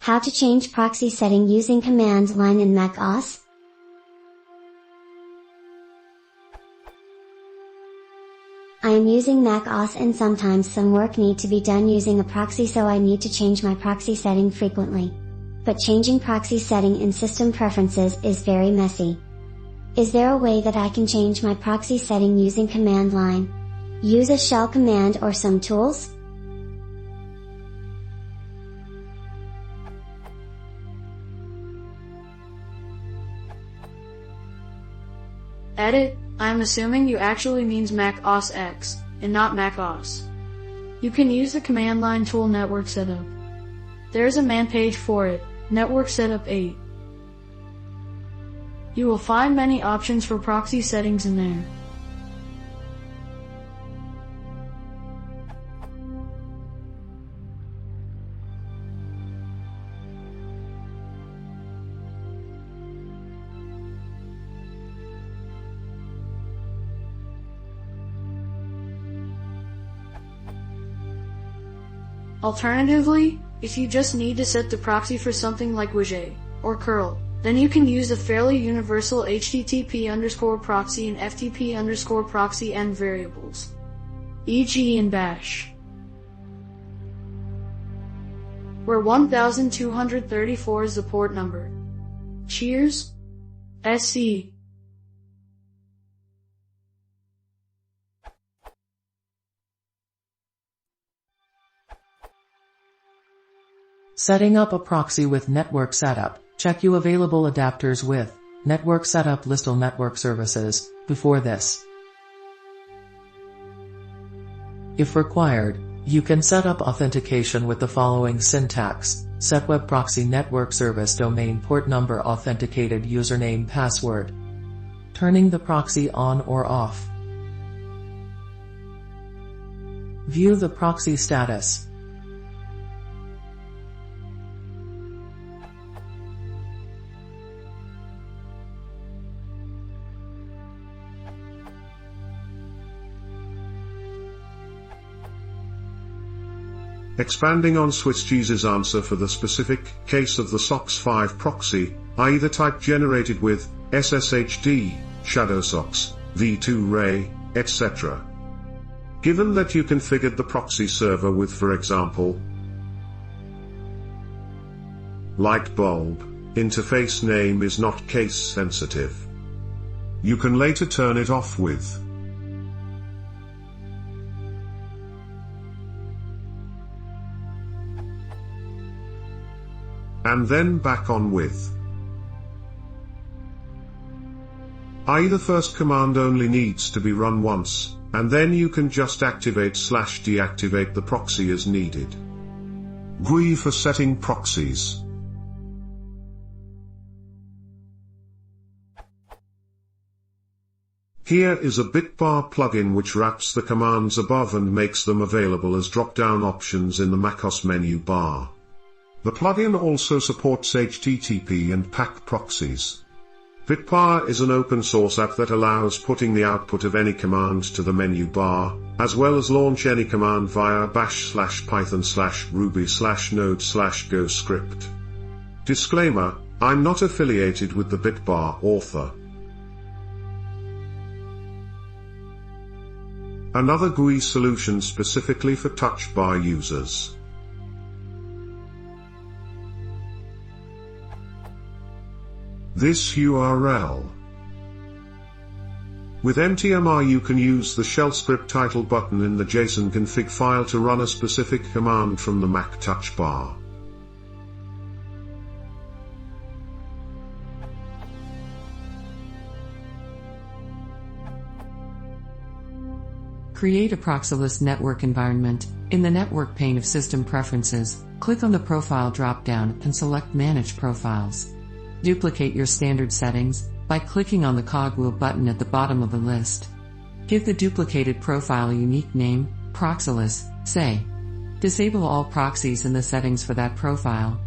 How to change proxy setting using command line in Mac OS? I am using Mac OS and sometimes some work need to be done using a proxy, so I need to change my proxy setting frequently. But changing proxy setting in system preferences is very messy. Is there a way that I can change my proxy setting using command line? Use a shell command or some tools? Edit, I'm assuming you actually means Mac OS X, and not Mac OS. You can use the command line tool Network Setup. There's a man page for it, Network Setup 8. You will find many options for proxy settings in there. Alternatively, if you just need to set the proxy for something like Widget or curl, then you can use the fairly universal HTTP_proxy and FTP_proxy and variables, e.g. in Bash, where 1234 is the port number. Cheers, SC. Setting up a proxy with Network Setup. Check you available adapters with Network Setup list all network services before this. If required, you can set up authentication with the following syntax: set web proxy network service domain port number authenticated username password. Turning the proxy on or off. View the proxy status. Expanding on SwissG's answer for the specific case of the SOX 5 proxy, i.e. the type generated with SSHD, shadow SOX, v2 ray, etc. Given that you configured the proxy server with, for example, light bulb, interface name is not case sensitive. You can later turn it off with and then back on with. I.e. the first command only needs to be run once, and then you can just activate/deactivate the proxy as needed. GUI for setting proxies. Here is a bitbar plugin which wraps the commands above and makes them available as drop-down options in the macOS menu bar. The plugin also supports HTTP and PAC proxies. Bitbar is an open-source app that allows putting the output of any command to the menu bar, as well as launch any command via bash/python/ruby/node/go script. Disclaimer: I'm not affiliated with the Bitbar author. Another GUI solution specifically for touch bar users. This URL. With MTMR you can use the shell script title button in the JSON config file to run a specific command from the Mac touch bar. Create a proxyless network environment. In the network pane of System Preferences, click on the Profile drop-down and select Manage Profiles. Duplicate your standard settings by clicking on the cogwheel button at the bottom of the list. Give the duplicated profile a unique name, proxyless, say. Disable all proxies in the settings for that profile.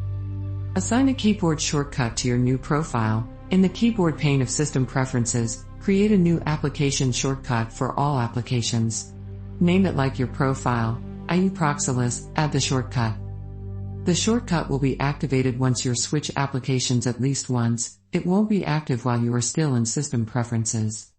Assign a keyboard shortcut to your new profile. In the keyboard pane of System Preferences, create a new application shortcut for all applications. Name it like your profile, i.e. proxyless, add the shortcut. The shortcut will be activated once you switch applications at least once. It won't be active while you are still in System Preferences.